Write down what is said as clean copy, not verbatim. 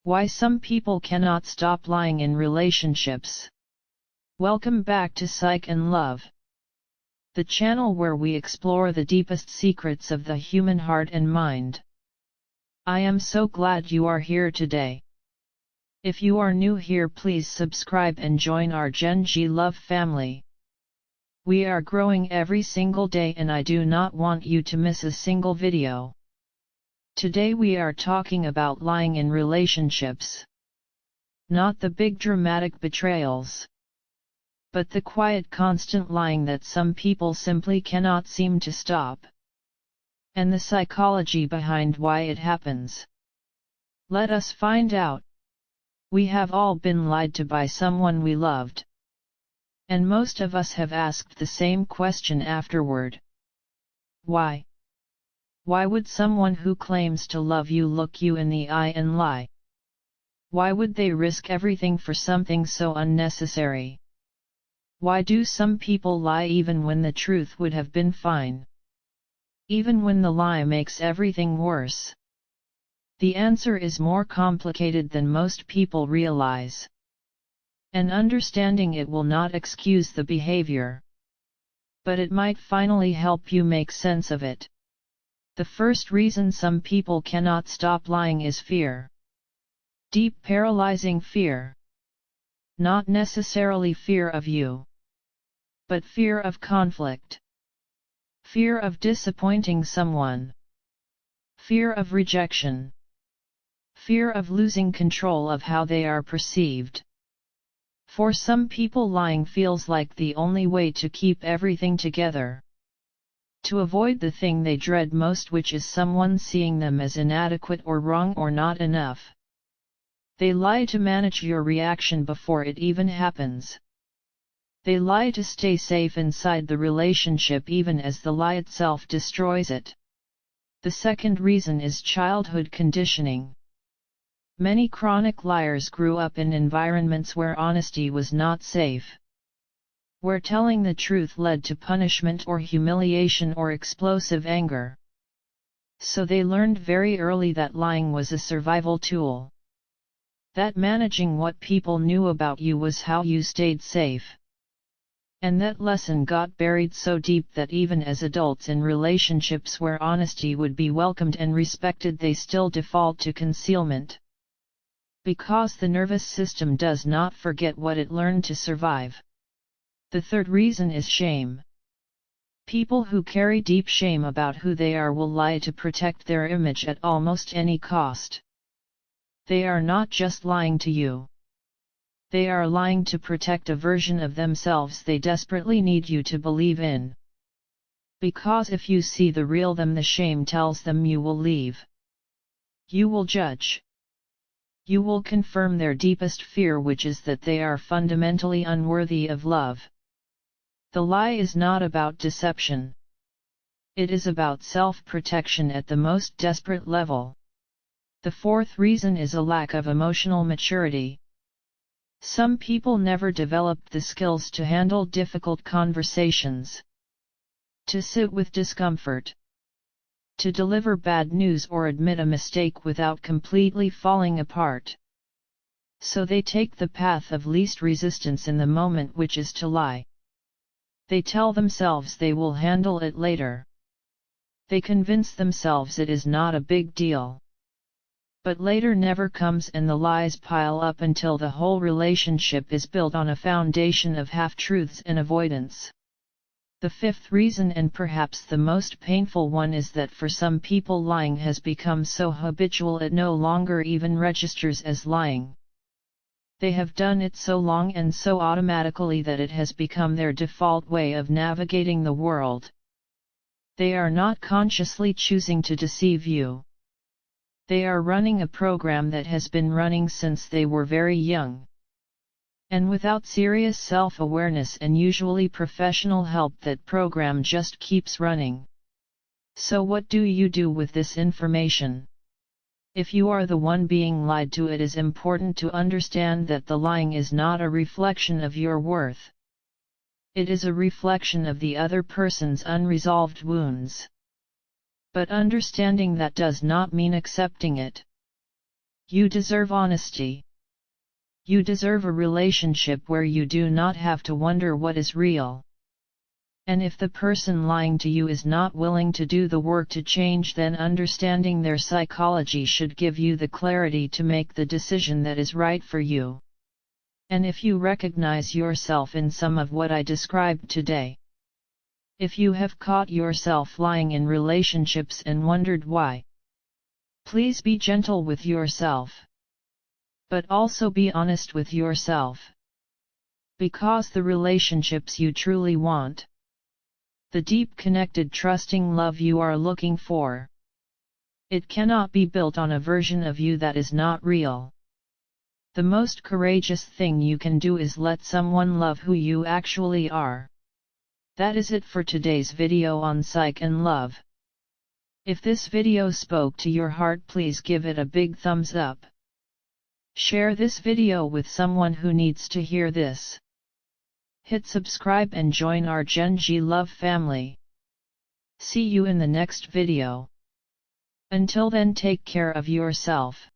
Why some people cannot stop lying in relationships. Welcome back to Psych and Love, the channel where we explore the deepest secrets of the human heart and mind. I am so glad you are here today. If you are new here, please subscribe and join our Gen G Love family. We are growing every single day and I do not want you to miss a single video. Today we are talking about lying in relationships. Not the big dramatic betrayals, but the quiet constant lying that some people simply cannot seem to stop. And the psychology behind why it happens. Let us find out. We have all been lied to by someone we loved. And most of us have asked the same question afterward. Why? Why would someone who claims to love you look you in the eye and lie? Why would they risk everything for something so unnecessary? Why do some people lie even when the truth would have been fine? Even when the lie makes everything worse? The answer is more complicated than most people realize. And understanding it will not excuse the behavior, but it might finally help you make sense of it. The first reason some people cannot stop lying is fear. Deep paralyzing fear. Not necessarily fear of you, but fear of conflict. Fear of disappointing someone. Fear of rejection. Fear of losing control of how they are perceived. For some people, lying feels like the only way to keep everything together. To avoid the thing they dread most, which is someone seeing them as inadequate or wrong or not enough. They lie to manage your reaction before it even happens. They lie to stay safe inside the relationship even as the lie itself destroys it. The second reason is childhood conditioning. Many chronic liars grew up in environments where honesty was not safe, where telling the truth led to punishment or humiliation or explosive anger. So they learned very early that lying was a survival tool. That managing what people knew about you was how you stayed safe. And that lesson got buried so deep that even as adults in relationships where honesty would be welcomed and respected, they still default to concealment. Because the nervous system does not forget what it learned to survive. The third reason is shame. People who carry deep shame about who they are will lie to protect their image at almost any cost. They are not just lying to you. They are lying to protect a version of themselves they desperately need you to believe in. Because if you see the real them, the shame tells them you will leave. You will judge. You will confirm their deepest fear, which is that they are fundamentally unworthy of love. The lie is not about deception. It is about self-protection at the most desperate level. The fourth reason is a lack of emotional maturity. Some people never developed the skills to handle difficult conversations, to sit with discomfort, to deliver bad news or admit a mistake without completely falling apart. So they take the path of least resistance in the moment, which is to lie. They tell themselves they will handle it later. They convince themselves it is not a big deal. But later never comes and the lies pile up until the whole relationship is built on a foundation of half-truths and avoidance. The fifth reason, and perhaps the most painful one, is that for some people lying has become so habitual it no longer even registers as lying. They have done it so long and so automatically that it has become their default way of navigating the world. They are not consciously choosing to deceive you. They are running a program that has been running since they were very young. And without serious self-awareness and usually professional help, that program just keeps running. So what do you do with this information? If you are the one being lied to, it is important to understand that the lying is not a reflection of your worth. It is a reflection of the other person's unresolved wounds. But understanding that does not mean accepting it. You deserve honesty. You deserve a relationship where you do not have to wonder what is real. And if the person lying to you is not willing to do the work to change, then understanding their psychology should give you the clarity to make the decision that is right for you. And if you recognize yourself in some of what I described today, if you have caught yourself lying in relationships and wondered why, please be gentle with yourself. But also be honest with yourself. Because the relationships you truly want, the deep connected trusting love you are looking for, it cannot be built on a version of you that is not real. The most courageous thing you can do is let someone love who you actually are. That is it for today's video on Psych and Love. If this video spoke to your heart, please give it a big thumbs up. Share this video with someone who needs to hear this. Hit subscribe and join our Gen G Love family. See you in the next video. Until then, take care of yourself.